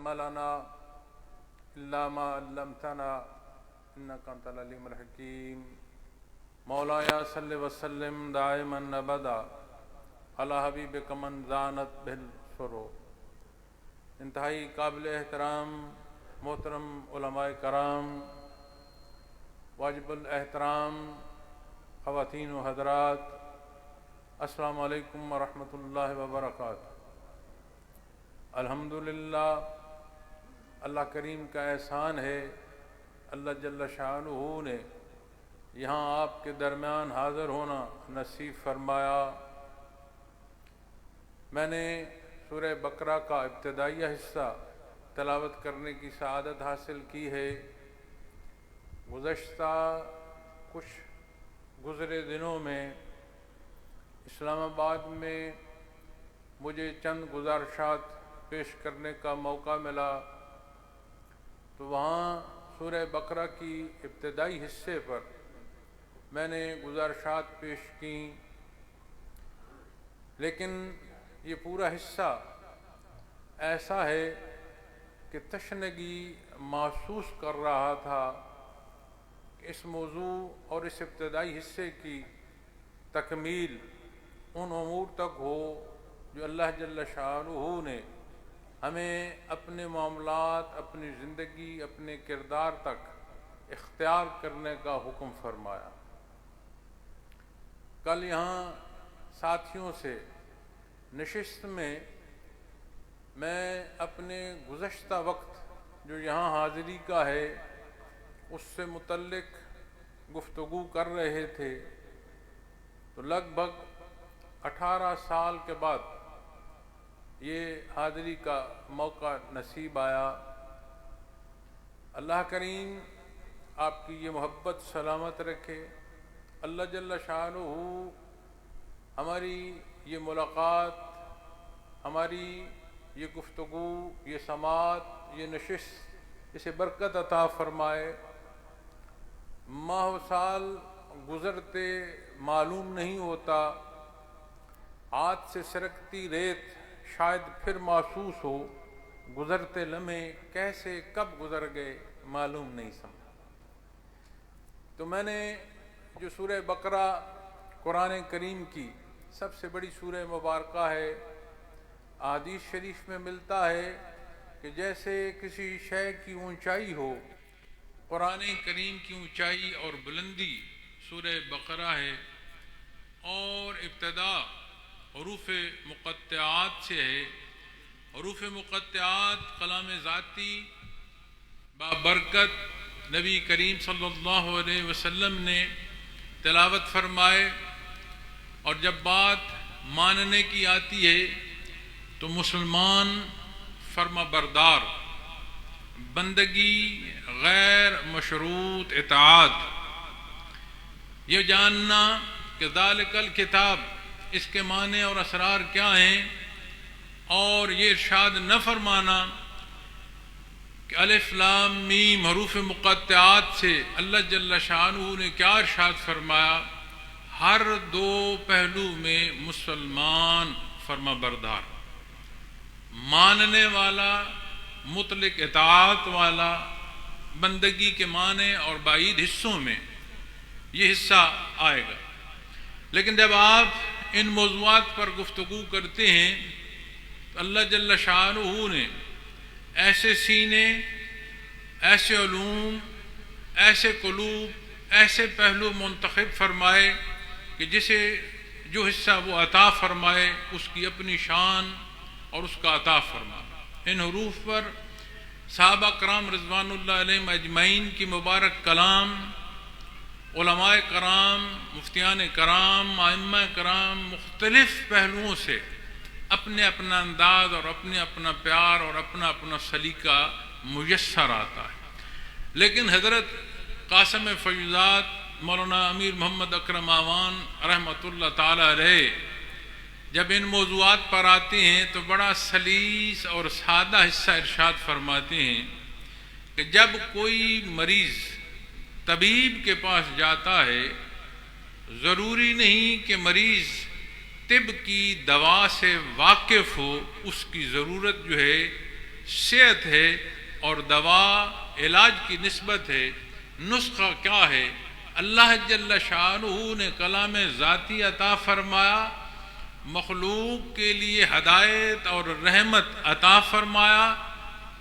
علم لنا إلا ما علمتنا إنك أنت العليم الحكيم مولاي صل وسلم دائما أبدا على حبيبك من زانت بالسرور. انتہائی قابل احترام محترم علماء کرام، واجب الاحترام خواتین و حضرات، السلام علیکم ورحمۃ اللہ وبرکاتہ. الحمدللہ، اللہ کریم کا احسان ہے، اللہ جل شانہ نے یہاں آپ کے درمیان حاضر ہونا نصیب فرمایا. میں نے سورہ بقرہ کا ابتدائیہ حصہ تلاوت کرنے کی سعادت حاصل کی ہے. گزشتہ کچھ گزرے دنوں میں اسلام آباد میں مجھے چند گزارشات پیش کرنے کا موقع ملا، تو وہاں سورہ بقرہ کی ابتدائی حصے پر میں نے گزارشات پیش کیں، لیکن یہ پورا حصہ ایسا ہے کہ تشنگی محسوس کر رہا تھا کہ اس موضوع اور اس ابتدائی حصے کی تکمیل ان امور تک ہو جو اللہ جل شانہ نے ہمیں اپنے معاملات، اپنی زندگی، اپنے کردار تک اختیار کرنے کا حکم فرمایا. کل یہاں ساتھیوں سے نشست میں اپنے گزشتہ وقت جو یہاں حاضری کا ہے اس سے متعلق گفتگو کر رہے تھے، تو لگ بھگ 18 سال کے بعد یہ حاضری کا موقع نصیب آیا. اللہ کریم آپ کی یہ محبت سلامت رکھے. اللہ جل شانہ ہماری یہ ملاقات، ہماری یہ گفتگو، یہ سماعت، یہ نشست، اسے برکت عطا فرمائے. ماہ و سال گزرتے معلوم نہیں ہوتا، ہاتھ سے سرکتی ریت شاید پھر محسوس ہو، گزرتے لمحے کیسے کب گزر گئے معلوم نہیں سمجھا. تو میں نے جو سورہ بقرہ قرآن کریم کی سب سے بڑی سورہ مبارکہ ہے، احادیث شریف میں ملتا ہے کہ جیسے کسی شے کی اونچائی ہو، قرآن کریم کی اونچائی اور بلندی سورہ بقرہ ہے، اور ابتدا حروف مقطعات سے ہے. حروف مقطعات کلام ذاتی بابرکت نبی کریم صلی اللہ علیہ وسلم نے تلاوت فرمائے، اور جب بات ماننے کی آتی ہے تو مسلمان فرما بردار، بندگی غیر مشروط اطاعت، یہ جاننا کہ ذالک الکتاب اس کے معنی اور اسرار کیا ہیں، اور یہ ارشاد نہ فرمانا کہ الف لام میم حروف مقطعات سے اللہ جل شانہ نے کیا ارشاد فرمایا. ہر دو پہلو میں مسلمان فرما بردار، ماننے والا، مطلق اطاعت والا، بندگی کے معنی اور بعید حصوں میں یہ حصہ آئے گا. لیکن جب آپ ان موضوعات پر گفتگو کرتے ہیں تو اللہ جل شانہ نے ایسے سینے، ایسے علوم، ایسے قلوب، ایسے پہلو منتخب فرمائے کہ جسے جو حصہ وہ عطا فرمائے اس کی اپنی شان اور اس کا عطا فرمانا. ان حروف پر صحابہ کرام رضوان اللہ علیہم اجمعین کی مبارک کلام، علماء کرام، مفتیان کرام، ائمہ کرام مختلف پہلوؤں سے اپنے اپنا انداز اور اپنے اپنا پیار اور اپنا اپنا سلیقہ میسر آتا ہے. لیکن حضرت قاسم فیوزات مولانا امیر محمد اکرم آوان رحمۃ اللہ تعالی علیہ جب ان موضوعات پر آتے ہیں تو بڑا سلیس اور سادہ حصہ ارشاد فرماتے ہیں کہ جب کوئی مریض طبیب کے پاس جاتا ہے، ضروری نہیں کہ مریض طب کی دوا سے واقف ہو، اس کی ضرورت جو ہے صحت ہے اور دوا علاج کی نسبت ہے، نسخہ کیا ہے؟ اللہ جل شانہ نے کلام ذاتی عطا فرمایا، مخلوق کے لیے ہدایت اور رحمت عطا فرمایا،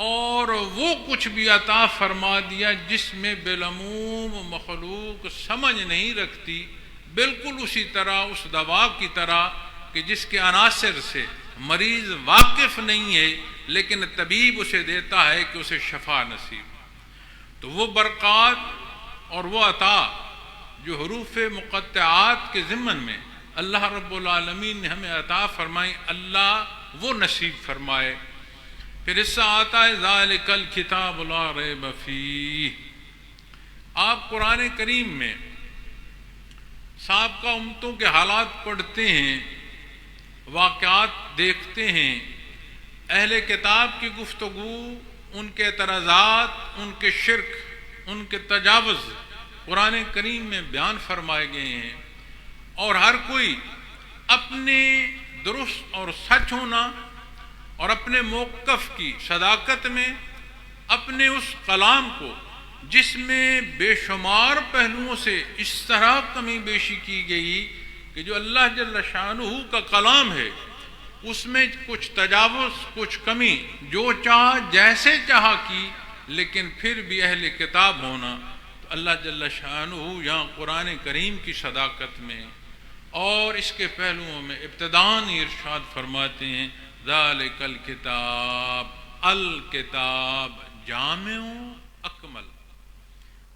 اور وہ کچھ بھی عطا فرما دیا جس میں بالعموم مخلوق سمجھ نہیں رکھتی، بالکل اسی طرح اس دوا کی طرح کہ جس کے عناصر سے مریض واقف نہیں ہے لیکن طبیب اسے دیتا ہے کہ اسے شفا نصیب۔ تو وہ برکات اور وہ عطا جو حروف مقطعات کے ضمن میں اللہ رب العالمین نے ہمیں عطا فرمائی، اللہ وہ نصیب فرمائے۔ پھر حصہ آتا ہے ذالک الکتاب لا ریب فیہ۔ آپ قرآن کریم میں سابقہ امتوں کے حالات پڑھتے ہیں، واقعات دیکھتے ہیں، اہل کتاب کی گفتگو، ان کے اعتراضات، ان کے شرک، ان کے تجاوز قرآن کریم میں بیان فرمائے گئے ہیں، اور ہر کوئی اپنے درست اور سچ ہونا اور اپنے موقف کی صداقت میں اپنے اس کلام کو جس میں بے شمار پہلوؤں سے اس طرح کمی بیشی کی گئی کہ جو اللہ جل شانہ کا کلام ہے اس میں کچھ تجاوز، کچھ کمی، جو چاہا جیسے چاہا کی، لیکن پھر بھی اہل کتاب ہونا۔ تو اللہ جل شانہ یہاں قرآن کریم کی صداقت میں اور اس کے پہلوؤں میں ابتداً ارشاد فرماتے ہیں ذالک الکتاب، الکتاب جامع اکمل۔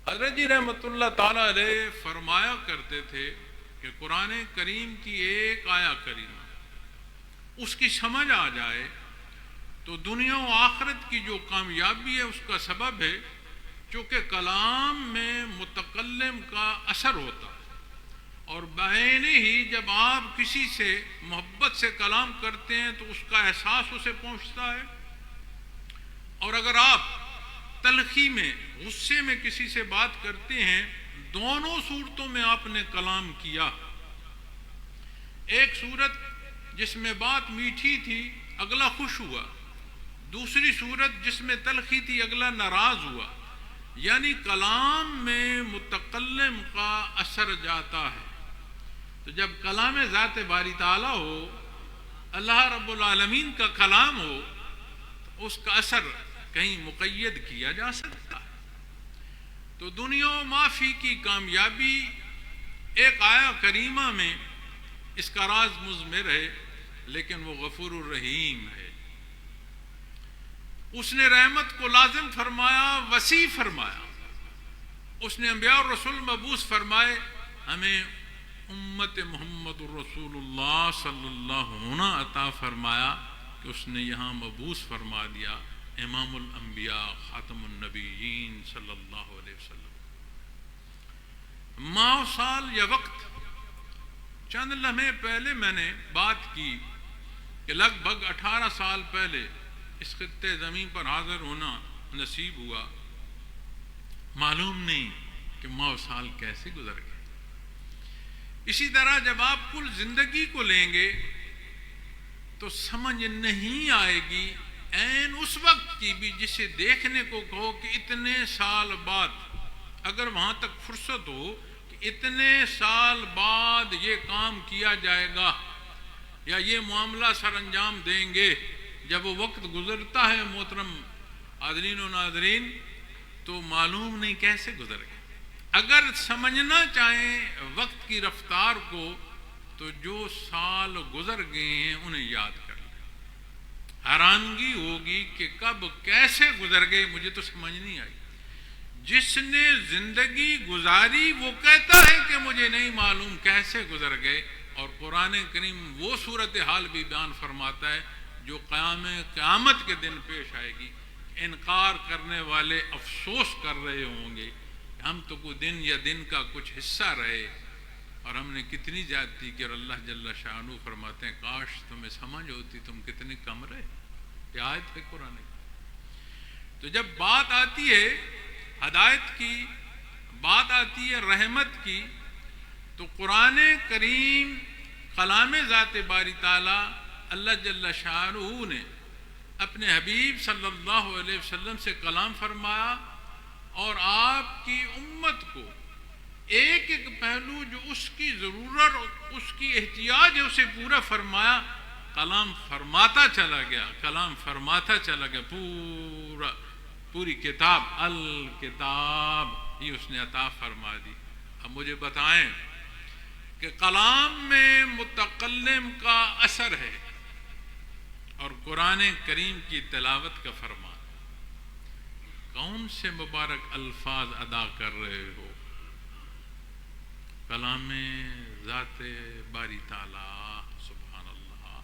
حضرت جی رحمۃ اللہ تعالیٰ علیہ فرمایا کرتے تھے کہ قرآن کریم کی ایک آیا کریمہ اس کی سمجھ آ جائے تو دنیا و آخرت کی جو کامیابی ہے اس کا سبب ہے، چونکہ کلام میں متکلم کا اثر ہوتا ہے، اور بعین ہی جب آپ کسی سے محبت سے کلام کرتے ہیں تو اس کا احساس اسے پہنچتا ہے، اور اگر آپ تلخی میں، غصے میں کسی سے بات کرتے ہیں، دونوں صورتوں میں آپ نے کلام کیا۔ ایک صورت جس میں بات میٹھی تھی اگلا خوش ہوا، دوسری صورت جس میں تلخی تھی اگلا ناراض ہوا، یعنی کلام میں متکلم کا اثر جاتا ہے۔ تو جب کلام ذات باری تعالیٰ ہو، اللہ رب العالمین کا کلام ہو، تو اس کا اثر کہیں مقید کیا جا سکتا ہے۔ تو دنیا و مافی کی کامیابی ایک آیا کریمہ میں اس کا راز مضمر ہے، لیکن وہ غفور الرحیم ہے۔ اس نے رحمت کو لازم فرمایا، وسیع فرمایا، اس نے انبیاء اور رسول مبعوث فرمائے، ہمیں امت محمد رسول اللہ صلی اللہ ہونا عطا فرمایا کہ اس نے یہاں مبعوث فرما دیا، امام الانبیاء خاتم النبیین صلی اللہ علیہ وسلم۔ ماہ سال یا وقت چند لمحے پہلے میں نے بات کی کہ لگ بھگ 18 سال پہلے اس خطے زمین پر حاضر ہونا نصیب ہوا۔ معلوم نہیں کہ ماہ سال کیسے گزر گئے۔ اسی طرح جب آپ کل زندگی کو لیں گے تو سمجھ نہیں آئے گی عین اس وقت کی بھی جسے دیکھنے کو کہو کہ اتنے سال بعد، اگر وہاں تک فرصت ہو کہ اتنے سال بعد یہ کام کیا جائے گا یا یہ معاملہ سر انجام دیں گے، جب وہ وقت گزرتا ہے محترم حاضرین و ناظرین تو معلوم نہیں کیسے گزر گئے۔ اگر سمجھنا چاہیں وقت کی رفتار کو تو جو سال گزر گئے ہیں انہیں یاد کر لیں۔ حیرانگی ہوگی کہ کب کیسے گزر گئے، مجھے تو سمجھ نہیں آئی۔ جس نے زندگی گزاری وہ کہتا ہے کہ مجھے نہیں معلوم کیسے گزر گئے، اور قرآن کریم وہ صورتحال بھی بیان فرماتا ہے جو قیامت کے دن پیش آئے گی۔ انکار کرنے والے افسوس کر رہے ہوں گے، ہم تو کوئی دن یا دن کا کچھ حصہ رہے اور ہم نے کتنی زیادتی کی، اور اللہ جل شانہ فرماتے ہیں کاش تمہیں سمجھ ہوتی تم کتنے کم رہے۔ یہ آیت ہے قرآن کی۔ تو جب بات آتی ہے ہدایت کی، بات آتی ہے رحمت کی، تو قرآن کریم کلام ذات باری تعالیٰ اللہ جل شانہ نے اپنے حبیب صلی اللہ علیہ وسلم سے کلام فرمایا اور آپ کی امت کو ایک ایک پہلو جو اس کی ضرورت اور اس کی احتیاج ہے اسے پورا فرمایا. کلام فرماتا چلا گیا، کلام فرماتا چلا گیا، پوری کتاب الکتاب یہ اس نے عطا فرما دی. اب مجھے بتائیں کہ کلام میں متکلم کا اثر ہے اور قرآن کریم کی تلاوت کا فرمان، کون سے مبارک الفاظ ادا کر رہے ہو؟ کلام ذات باری تعالی، سبحان اللہ.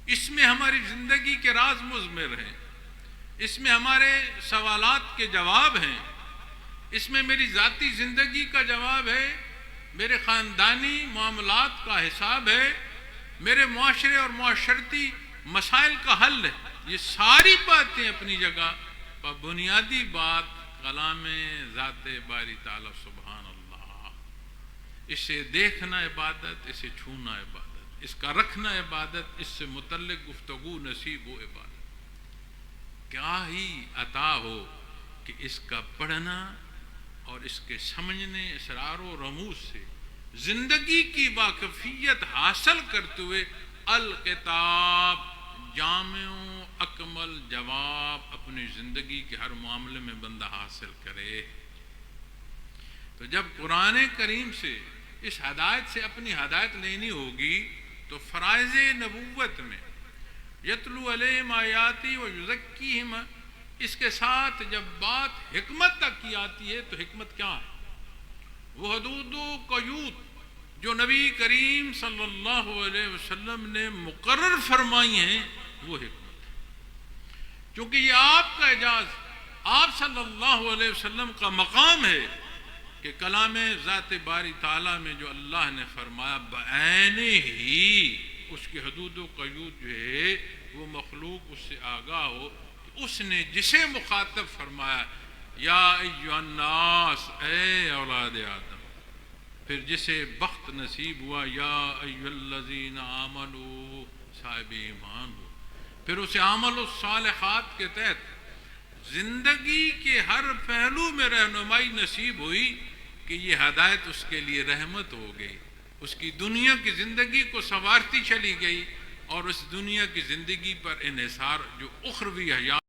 اس میں ہماری زندگی کے راز مضمر ہیں، اس میں ہمارے سوالات کے جواب ہیں، اس میں میری ذاتی زندگی کا جواب ہے، میرے خاندانی معاملات کا حساب ہے، میرے معاشرے اور معاشرتی مسائل کا حل ہے. یہ ساری باتیں اپنی جگہ پر بنیادی بات کلام ذات باری تعالی، سبحان اللہ. اسے دیکھنا عبادت، اسے چھونا عبادت، اس کا رکھنا عبادت، اس سے متعلق گفتگو نصیب و عبادت. کیا ہی عطا ہو کہ اس کا پڑھنا اور اس کے سمجھنے، اسرار و رموز سے زندگی کی واقفیت حاصل کرتے ہوئے الکتاب جامع و اکمل جواب اپنی زندگی کے ہر معاملے میں بندہ حاصل کرے. تو جب قرآن کریم سے اس ہدایت سے اپنی ہدایت لینی ہوگی تو فرائض نبوت میں یتلو علیہم آیاتی و یزکیہم، اس کے ساتھ جب بات حکمت تک کی آتی ہے تو حکمت کیا ہے؟ وہ حدود و قیود جو نبی کریم صلی اللہ علیہ وسلم نے مقرر فرمائی ہیں وہ حکمت ہے. کیونکہ یہ آپ کا اعجاز، آپ صلی اللہ علیہ وسلم کا مقام ہے کہ کلام ذات باری تعالیٰ میں جو اللہ نے فرمایا بعین ہی اس کی حدود و قیود جو ہے وہ مخلوق اس سے آگاہ ہو کہ اس نے جسے مخاطب فرمایا یا ایھا الناس، اے اولاد آدم، پھر جسے بخت نصیب ہوا یا ایھا الذین آمنوا، صاحب ایمان ہو، پھر اسے عمل الصالحات کے تحت زندگی کے ہر پہلو میں رہنمائی نصیب ہوئی کہ یہ ہدایت اس کے لیے رحمت ہو گئی، اس کی دنیا کی زندگی کو سنوارتی چلی گئی اور اس دنیا کی زندگی پر انحصار جو اخروی حیات